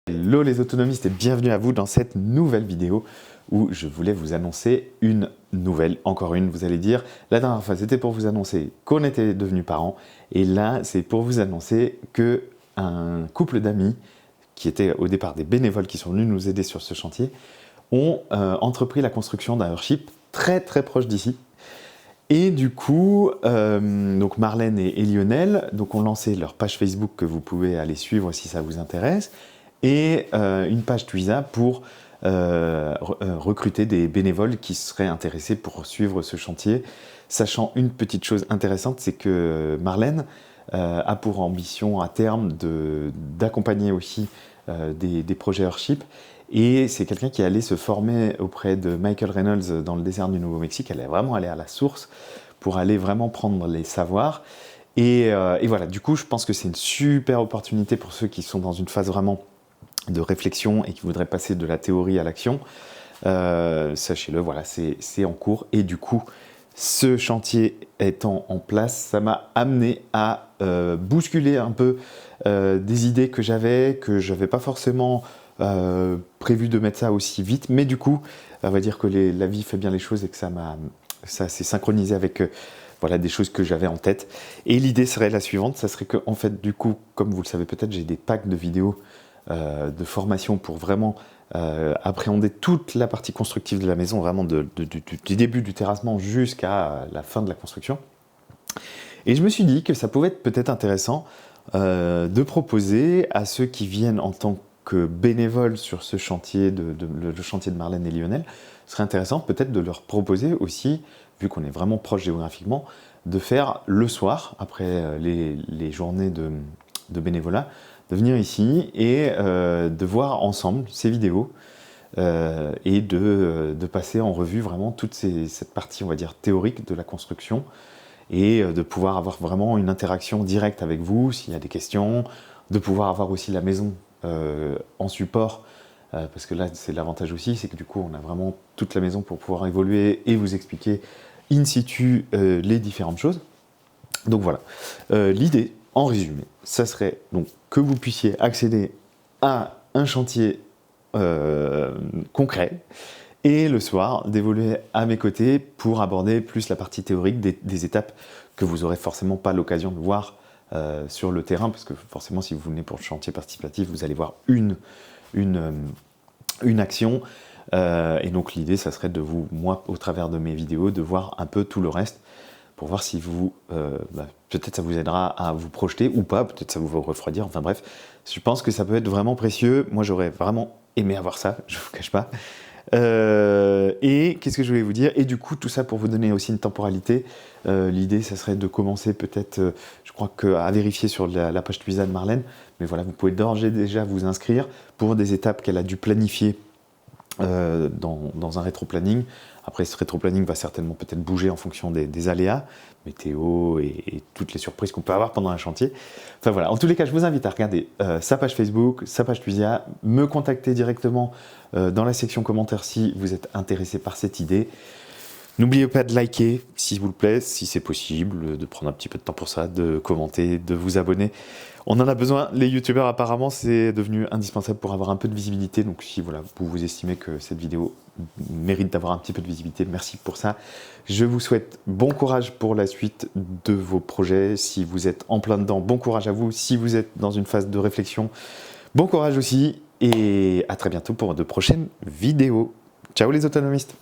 Hello les autonomistes et bienvenue à vous dans cette nouvelle vidéo où je voulais vous annoncer une nouvelle, encore une, vous allez dire. La dernière fois c'était pour vous annoncer qu'on était devenus parents et là c'est pour vous annoncer que un couple d'amis qui étaient au départ des bénévoles qui sont venus nous aider sur ce chantier ont entrepris la construction d'un Earthship très proche d'ici. Et du coup, donc Marlène et Lionel ont lancé leur page Facebook que vous pouvez aller suivre si ça vous intéresse, et une page Twiza pour recruter des bénévoles qui seraient intéressés pour suivre ce chantier, sachant une petite chose intéressante, c'est que Marlène a pour ambition à terme d'accompagner aussi des projets Earthship. Et c'est quelqu'un qui est allé se former auprès de Michael Reynolds dans le désert du Nouveau-Mexique. Elle est vraiment allée à la source pour aller vraiment prendre les savoirs. Et voilà, du coup, je pense que c'est une super opportunité pour ceux qui sont dans une phase vraiment de réflexion et qui voudraient passer de la théorie à l'action. Sachez-le, voilà, c'est en cours. Et du coup, ce chantier étant en place, ça m'a amené à bousculer un peu des idées que j'avais pas forcément prévu de mettre ça aussi vite, mais du coup, on va dire que la vie fait bien les choses et que ça s'est synchronisé avec voilà, des choses que j'avais en tête. Et l'idée serait la suivante, ça serait que, en fait, du coup, comme vous le savez peut-être, j'ai des packs de vidéos de formation pour vraiment appréhender toute la partie constructive de la maison, vraiment du début du terrassement jusqu'à la fin de la construction. Et je me suis dit que ça pouvait être peut-être intéressant de proposer à ceux qui viennent en tant que bénévoles sur ce chantier, le chantier de Marlène et Lionel, ce serait intéressant peut-être de leur proposer aussi, vu qu'on est vraiment proche géographiquement, de faire le soir, après les journées de bénévolat, de venir ici et de voir ensemble ces vidéos et de passer en revue vraiment toute cette partie, on va dire, théorique de la construction, et de pouvoir avoir vraiment une interaction directe avec vous s'il y a des questions, de pouvoir avoir aussi la maison en support, parce que là c'est l'avantage aussi, c'est que du coup on a vraiment toute la maison pour pouvoir évoluer et vous expliquer in situ les différentes choses. Donc voilà, l'idée en résumé, ça serait donc que vous puissiez accéder à un chantier concret, et le soir, d'évoluer à mes côtés pour aborder plus la partie théorique des étapes que vous n'aurez forcément pas l'occasion de voir sur le terrain, parce que forcément, si vous venez pour le chantier participatif, vous allez voir une action. Et donc l'idée, ça serait de moi, au travers de mes vidéos, de voir un peu tout le reste, pour voir si peut-être ça vous aidera à vous projeter ou pas, peut-être ça vous refroidir, enfin bref. Je pense que ça peut être vraiment précieux. Moi, j'aurais vraiment aimé avoir ça, je ne vous cache pas. Et qu'est-ce que je voulais vous dire? Et du coup, tout ça pour vous donner aussi une temporalité. L'idée, ça serait de commencer peut-être, je crois à vérifier sur la page Twiza de Marlène, mais voilà, vous pouvez d'ores et déjà vous inscrire pour des étapes qu'elle a dû planifier dans un rétro-planning. Après, ce rétro-planning va certainement peut-être bouger en fonction des aléas, météo et toutes les surprises qu'on peut avoir pendant un chantier. Enfin voilà, en tous les cas, je vous invite à regarder sa page Facebook, sa page Twiza, me contacter directement dans la section commentaires si vous êtes intéressé par cette idée. N'oubliez pas de liker, s'il vous plaît, si c'est possible, de prendre un petit peu de temps pour ça, de commenter, de vous abonner. On en a besoin, les youtubeurs apparemment, c'est devenu indispensable pour avoir un peu de visibilité. Donc si voilà, vous estimez que cette vidéo mérite d'avoir un petit peu de visibilité, merci pour ça. Je vous souhaite bon courage pour la suite de vos projets. Si vous êtes en plein dedans, bon courage à vous. Si vous êtes dans une phase de réflexion, bon courage aussi. Et à très bientôt pour de prochaines vidéos. Ciao les autonomistes!